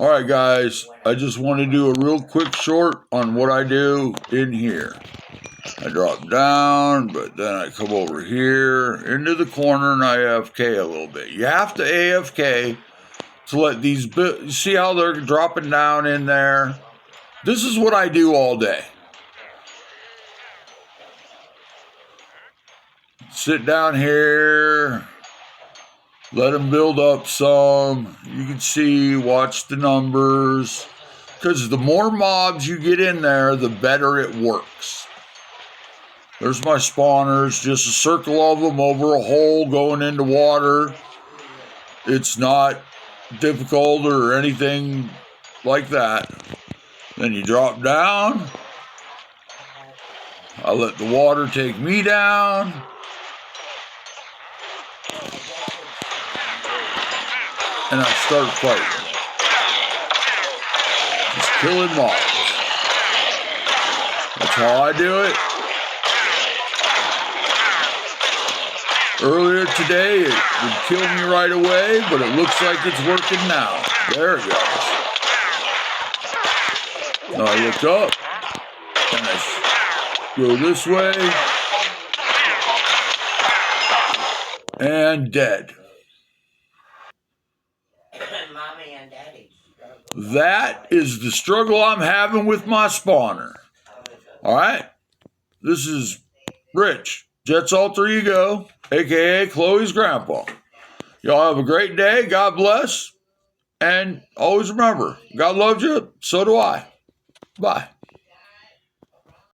All right, guys, I just want to do a real quick short on what I do in here. I drop down, but then I come over here into the corner and I AFK a little bit. You have to AFK to let these, you see how they're dropping down in there? This is what I do all day. Sit down here, let them build up some. You can see, watch the numbers. Because the more mobs you get in there, the better it works. There's my spawners, just a circle of them over a hole going into water. It's not difficult or anything like that. Then you drop down. I let the water take me down. And I start fighting. Just killing mobs. That's how I do it. Earlier today, it would kill me right away, but it looks like it's working now. There it goes. Now I look up, and I go this way, and dead. Mommy and Daddy. That is the struggle I'm having with my spawner. All right? This is Rich. Jets Alter Ego, a.k.a. Chloe's grandpa. Y'all have a great day. God bless. And always remember, God loves you. So do I. Bye.